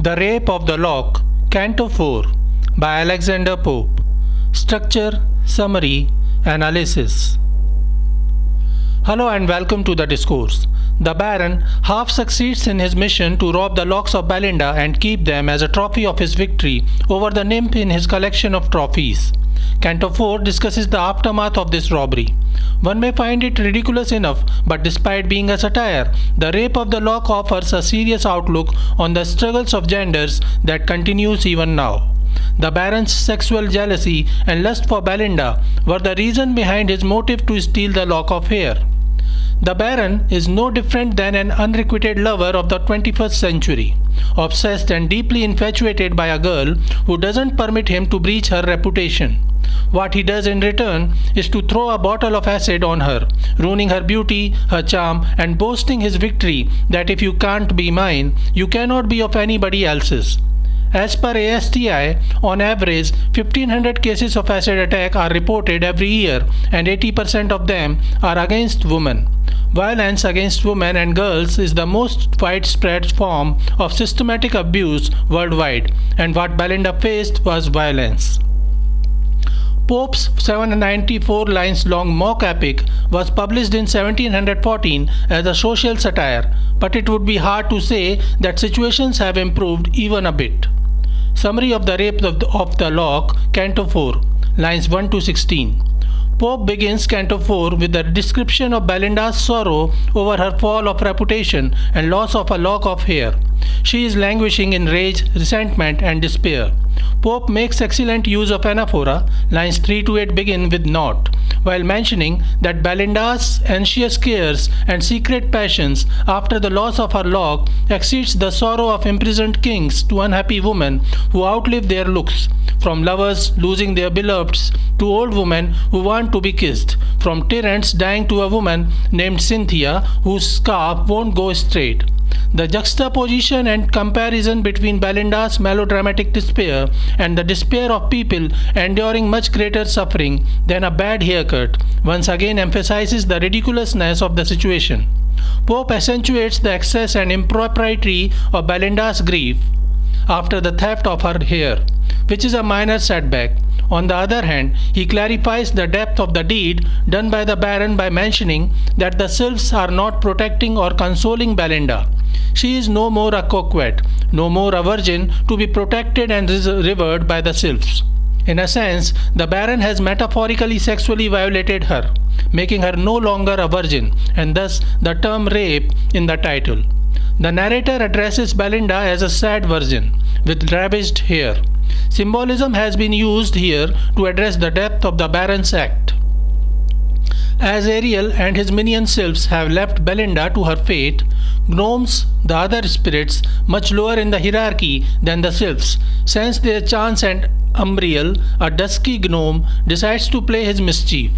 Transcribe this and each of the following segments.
The Rape of the Lock, Canto 4 by Alexander Pope. Structure, Summary, Analysis. Hello and welcome to the Discourse. The Baron half succeeds in his mission to rob the locks of Belinda and keep them as a trophy of his victory over the nymph in his collection of trophies. Canto 4 discusses the aftermath of this robbery. One may find it ridiculous enough, but despite being a satire, The Rape of the Lock offers a serious outlook on the struggles of genders that continues even now. The Baron's sexual jealousy and lust for Belinda were the reason behind his motive to steal the lock of hair. The Baron is no different than an unrequited lover of the 21st century, obsessed and deeply infatuated by a girl who doesn't permit him to breach her reputation. What he does in return is to throw a bottle of acid on her, ruining her beauty, her charm, and boasting his victory that if you can't be mine, you cannot be of anybody else's. As per ASTI, on average, 1500 cases of acid attack are reported every year, and 80% of them are against women. Violence against women and girls is the most widespread form of systematic abuse worldwide, and what Belinda faced was violence. Pope's 794 lines long mock epic was published in 1714 as a social satire, but it would be hard to say that situations have improved even a bit. Summary of the Rape of the Lock, Canto 4, lines 1 to 16. Pope begins Canto 4 with a description of Belinda's sorrow over her fall of reputation and loss of a lock of hair. She is languishing in rage, resentment, and despair. Pope makes excellent use of anaphora. Lines 3 to 8 begin with "not," while mentioning that Belinda's anxious cares and secret passions after the loss of her lock exceeds the sorrow of imprisoned kings to unhappy women who outlive their looks, from lovers losing their beloveds to old women who want to be kissed, from tyrants dying to a woman named Cynthia whose scarf won't go straight. The juxtaposition and comparison between Belinda's melodramatic despair and the despair of people enduring much greater suffering than a bad haircut once again emphasizes the ridiculousness of the situation. Pope accentuates the excess and impropriety of Belinda's grief after the theft of her hair, which is a minor setback. On the other hand, he clarifies the depth of the deed done by the Baron by mentioning that the sylphs are not protecting or consoling Belinda. She is no more a coquette, no more a virgin to be protected and revered by the sylphs. In a sense, the Baron has metaphorically sexually violated her, making her no longer a virgin, and thus the term rape in the title. The narrator addresses Belinda as a sad virgin with ravaged hair. Symbolism has been used here to address the depth of the Baron's act. As Ariel and his minion sylphs have left Belinda to her fate, gnomes, the other spirits much lower in the hierarchy than the sylphs, sense their chance, and Umbriel, a dusky gnome, decides to play his mischief.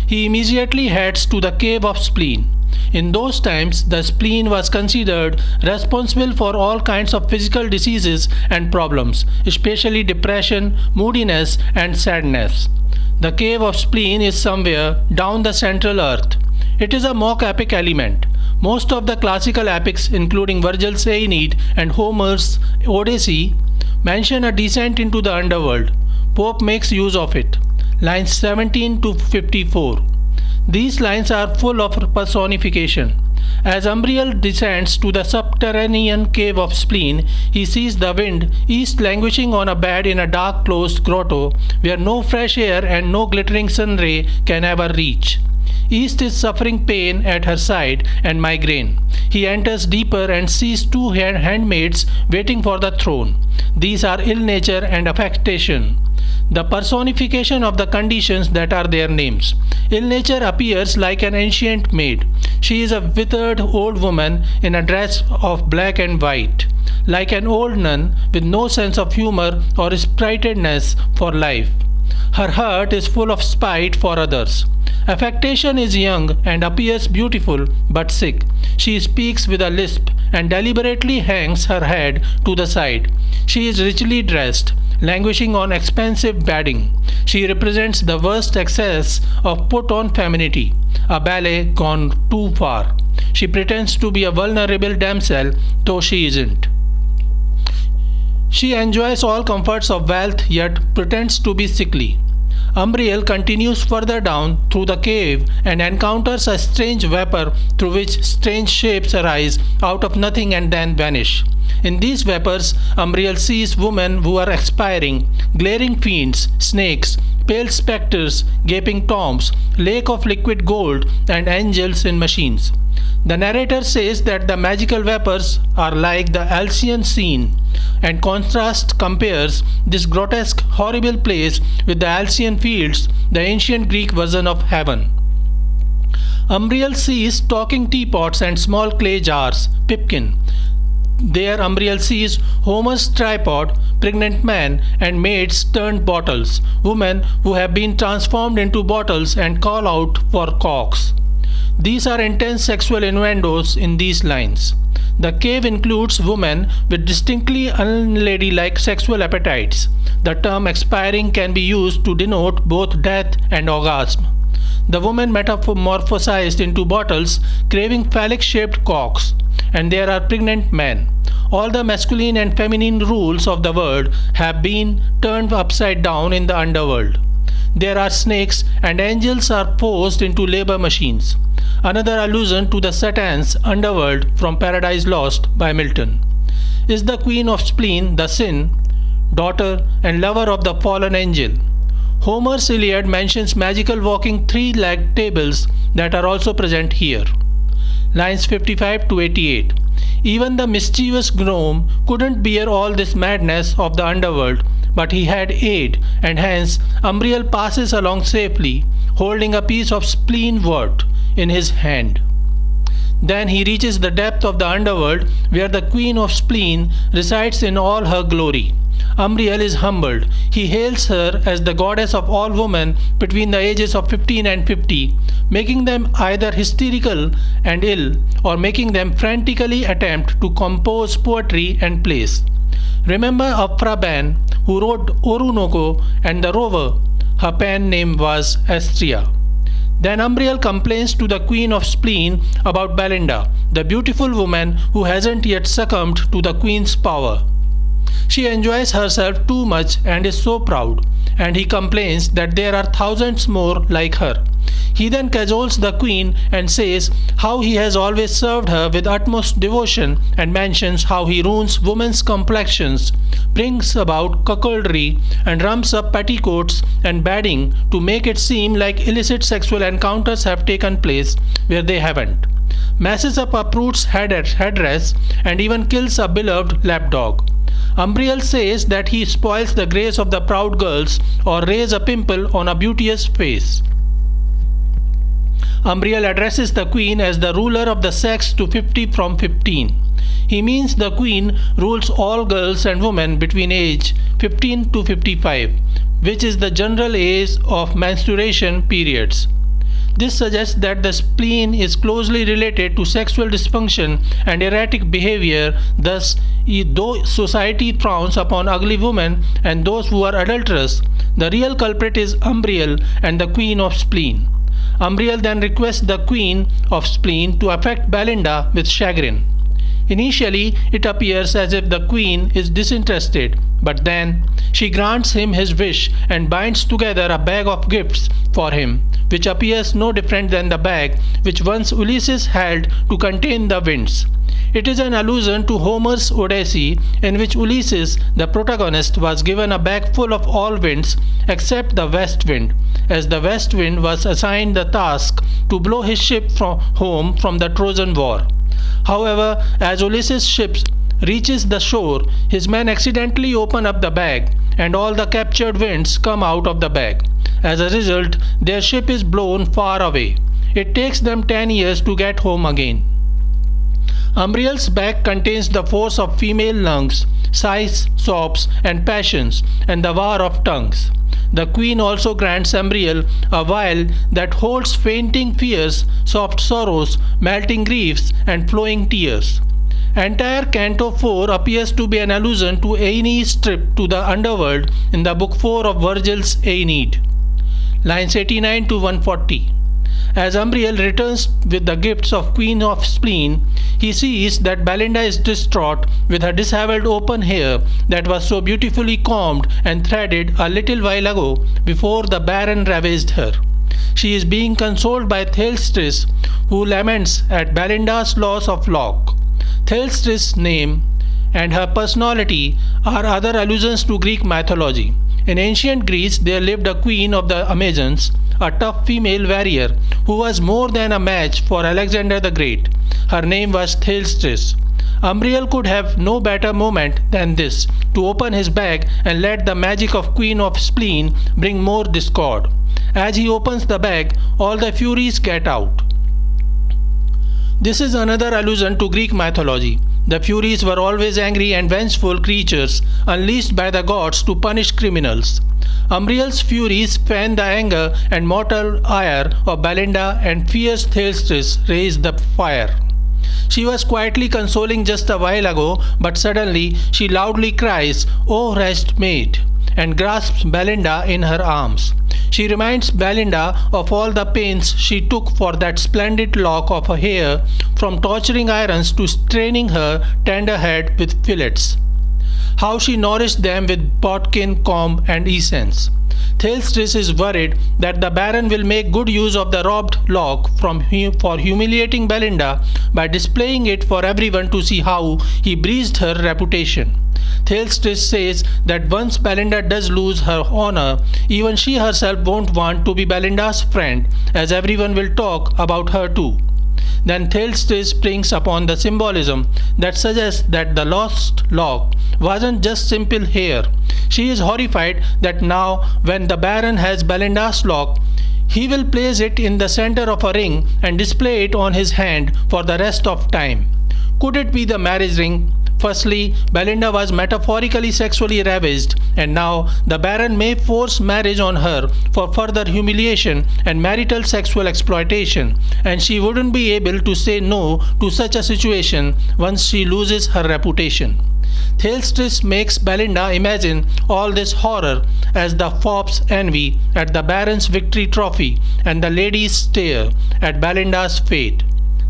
He immediately heads to the Cave of Spleen. In those times, the spleen was considered responsible for all kinds of physical diseases and problems, especially depression, moodiness, and sadness. The Cave of Spleen is somewhere down the central earth. It is a mock epic element. Most of the classical epics, including Virgil's Aeneid and Homer's Odyssey, mention a descent into the underworld. Pope makes use of it. Lines 17 to 54. These lines are full of personification. As Umbriel descends to the subterranean Cave of Spleen, he sees the wind east languishing on a bed in a dark closed grotto where no fresh air and no glittering sun ray can ever reach. East is suffering pain at her side and migraine. He enters deeper and sees two handmaids waiting for the throne. These are ill nature and affectation, the personification of the conditions that are their names. Ill nature appears like an ancient maid. She is a withered old woman in a dress of black and white, like an old nun with no sense of humor or spritedness for life. Her heart is full of spite for others. Affectation is young and appears beautiful but sick. She speaks with a lisp and deliberately hangs her head to the side. She is richly dressed, languishing on expensive bedding. She represents the worst excess of put-on femininity, a ballet gone too far. She pretends to be a vulnerable damsel, though she isn't. She enjoys all comforts of wealth yet pretends to be sickly. Umbriel continues further down through the cave and encounters a strange vapor through which strange shapes arise out of nothing and then vanish. In these vapors, Umbriel sees women who are expiring, glaring fiends, snakes, pale spectres, gaping tombs, lake of liquid gold, and angels in machines. The narrator says that the magical vapors are like the Alcyon scene, and contrast compares this grotesque, horrible place with the Alcyon fields, the ancient Greek version of heaven. Umbriel sees talking teapots and small clay jars, pipkin. There Umbriel sees Homer's tripod, pregnant men, and maids turned bottles, women who have been transformed into bottles and call out for cocks. These are intense sexual innuendos in these lines. The cave includes women with distinctly unladylike sexual appetites. The term expiring can be used to denote both death and orgasm. The women metamorphosized into bottles craving phallic-shaped cocks, and there are pregnant men. All the masculine and feminine rules of the world have been turned upside down in the underworld. There are snakes, and angels are forced into labor machines. Another allusion to the Satan's underworld from Paradise Lost by Milton. Is the Queen of Spleen the sin, daughter, and lover of the fallen angel? Homer's Iliad mentions magical walking three-legged tables that are also present here. Lines 55 to 88. Even the mischievous gnome couldn't bear all this madness of the underworld, but he had aid, and hence Umbriel passes along safely, holding a piece of spleen wort in his hand. Then he reaches the depth of the underworld, where the Queen of Spleen resides in all her glory. Umbriel is humbled. He hails her as the goddess of all women between the ages of 15 and 50, making them either hysterical and ill, or making them frantically attempt to compose poetry and plays. Remember Afra Ben, who wrote Orunoko and the Rover. Her pen name was Astria. Then Umbriel complains to the Queen of Spleen about Belinda, the beautiful woman who hasn't yet succumbed to the Queen's power. She enjoys herself too much and is so proud, and he complains that there are thousands more like her. He then cajoles the Queen and says how he has always served her with utmost devotion, and mentions how he ruins women's complexions, brings about cuckoldry, and rumps up petticoats and bedding to make it seem like illicit sexual encounters have taken place where they haven't, messes up a prude's headdress, and even kills a beloved lapdog. Umbriel says that he spoils the grace of the proud girls, or raises a pimple on a beauteous face. Umbriel addresses the Queen as the ruler of the sex to 50 from 15. He means the Queen rules all girls and women between age 15 to 55, which is the general age of menstruation periods. This suggests that the spleen is closely related to sexual dysfunction and erratic behavior. Thus, though society frowns upon ugly women and those who are adulterous, the real culprit is Umbriel and the Queen of Spleen. Umbriel then requests the Queen of Spleen to affect Belinda with chagrin. Initially, it appears as if the Queen is disinterested, but then she grants him his wish and binds together a bag of gifts for him, which appears no different than the bag which once Ulysses held to contain the winds. It is an allusion to Homer's Odyssey, in which Ulysses, the protagonist, was given a bag full of all winds except the west wind, as the west wind was assigned the task to blow his ship home from the Trojan War. However, as Ulysses' ship reaches the shore, his men accidentally open up the bag, and all the captured winds come out of the bag. As a result, their ship is blown far away. It takes them 10 years to get home again. Umbriel's bag contains the force of female lungs, sighs, sobs, and passions, and the war of tongues. The Queen also grants Umbriel a vial that holds fainting fears, soft sorrows, melting griefs, and flowing tears. Entire Canto 4 appears to be an allusion to Aeneas' trip to the underworld in the book 4 of Virgil's Aeneid. Lines 89 to 140. As Umbriel returns with the gifts of Queen of Spleen, he sees that Belinda is distraught with her disheveled open hair that was so beautifully combed and threaded a little while ago before the Baron ravaged her. She is being consoled by Thalestris, who laments at Belinda's loss of Locke. Thalestris' name and her personality are other allusions to Greek mythology. In ancient Greece, there lived a queen of the Amazons, a tough female warrior who was more than a match for Alexander the Great. Her name was Thalestris. Umbriel could have no better moment than this to open his bag and let the magic of Queen of Spleen bring more discord. As he opens the bag, all the Furies get out. This is another allusion to Greek mythology. The Furies were always angry and vengeful creatures unleashed by the gods to punish criminals. Umbriel's Furies fan the anger and mortal ire of Belinda, and fierce Thalestris raise the fire. She was quietly consoling just a while ago, but suddenly she loudly cries, "Oh, wretched maid!" and grasps Belinda in her arms. She reminds Belinda of all the pains she took for that splendid lock of her hair, from torturing irons to straining her tender head with fillets. How she nourished them with bodkin, comb, and essence. Thalestris is worried that the Baron will make good use of the robbed lock for humiliating Belinda by displaying it for everyone to see how he breached her reputation. Thalestris says that once Belinda does lose her honor, even she herself won't want to be Belinda's friend, as everyone will talk about her too. Then Thalestris springs upon the symbolism that suggests that the lost lock wasn't just simple hair. She is horrified that now, when the Baron has Belinda's lock, he will place it in the center of a ring and display it on his hand for the rest of time. Could it be the marriage ring? Firstly, Belinda was metaphorically sexually ravaged, and now the Baron may force marriage on her for further humiliation and marital sexual exploitation, and she wouldn't be able to say no to such a situation once she loses her reputation. Thalestris makes Belinda imagine all this horror as the fops envy at the Baron's victory trophy and the ladies stare at Belinda's fate.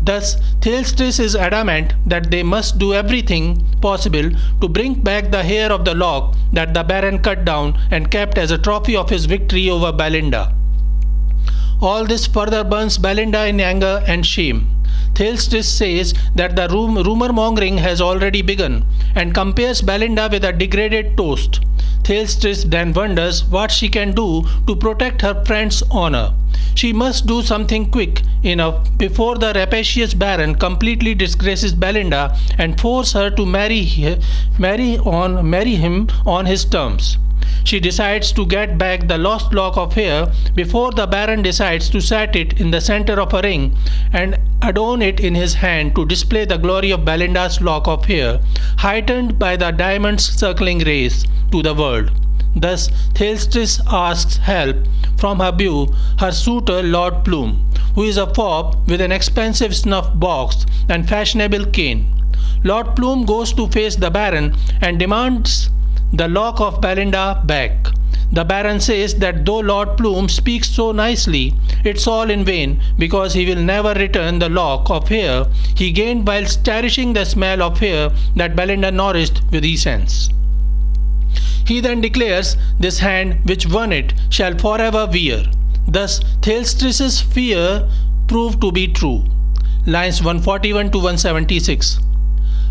Thus, Thalestris is adamant that they must do everything possible to bring back the hair of the lock that the Baron cut down and kept as a trophy of his victory over Belinda. All this further burns Belinda in anger and shame. Thalestris says that the rumor-mongering has already begun and compares Belinda with a degraded toast. Thalestris then wonders what she can do to protect her friend's honor. She must do something quick enough before the rapacious Baron completely disgraces Belinda and force her to marry him on his terms. She decides to get back the lost lock of hair before the Baron decides to set it in the center of a ring and adorn it in his hand to display the glory of Belinda's lock of hair, heightened by the diamond's circling rays, to the world. Thus, Thalestris asks help from her beau, her suitor Lord Plume, who is a fop with an expensive snuff box and fashionable cane. Lord Plume goes to face the Baron and demands the lock of Belinda back. The Baron says that though Lord Plume speaks so nicely, it's all in vain, because he will never return the lock of hair he gained whilst cherishing the smell of hair that Belinda nourished with essence. He then declares this hand which won it shall forever wear. Thus Thalestris' fear proved to be true. Lines 141 to 176.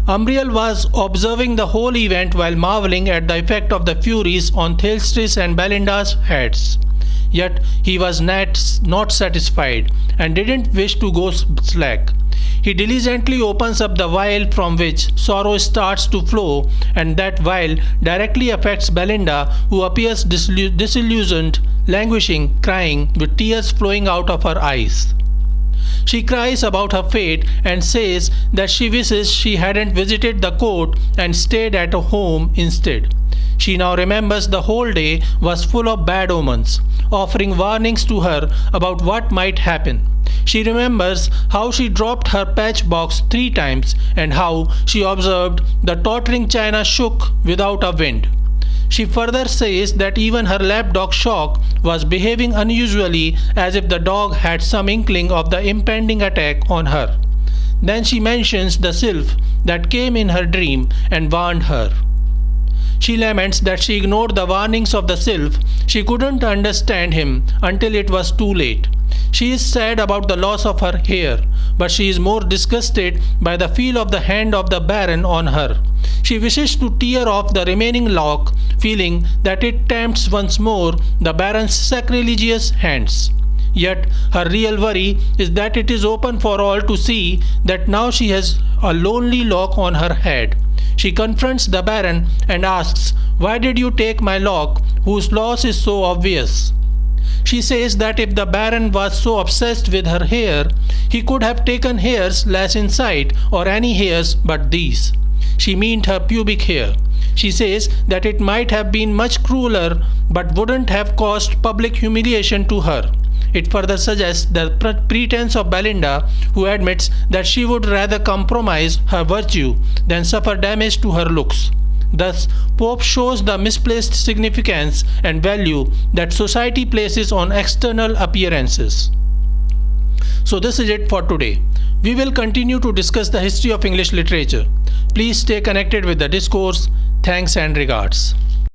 Umbriel was observing the whole event while marvelling at the effect of the Furies on Thalestris and Belinda's heads. Yet he was not satisfied and didn't wish to go slack. He diligently opens up the vial from which sorrow starts to flow, and that vial directly affects Belinda, who appears disillusioned, languishing, crying, with tears flowing out of her eyes. She cries about her fate and says that she wishes she hadn't visited the court and stayed at home instead. She now remembers the whole day was full of bad omens, offering warnings to her about what might happen. She remembers how she dropped her patch box 3 times and how she observed the tottering china shook without a wind. She further says that even her lapdog Shock was behaving unusually, as if the dog had some inkling of the impending attack on her. Then she mentions the sylph that came in her dream and warned her. She laments that she ignored the warnings of the sylph. She couldn't understand him until it was too late. She is sad about the loss of her hair, but she is more disgusted by the feel of the hand of the Baron on her. She wishes to tear off the remaining lock, feeling that it tempts once more the Baron's sacrilegious hands. Yet her real worry is that it is open for all to see that now she has a lonely lock on her head. She confronts the Baron and asks, "Why did you take my lock, whose loss is so obvious?" She says that if the Baron was so obsessed with her hair, he could have taken hairs less in sight or any hairs but these. She meant her pubic hair. She says that it might have been much crueler but wouldn't have caused public humiliation to her. It further suggests the pretense of Belinda, who admits that she would rather compromise her virtue than suffer damage to her looks. Thus, Pope shows the misplaced significance and value that society places on external appearances. So this is it for today. We will continue to discuss the history of English literature. Please stay connected with the discourse. Thanks and regards.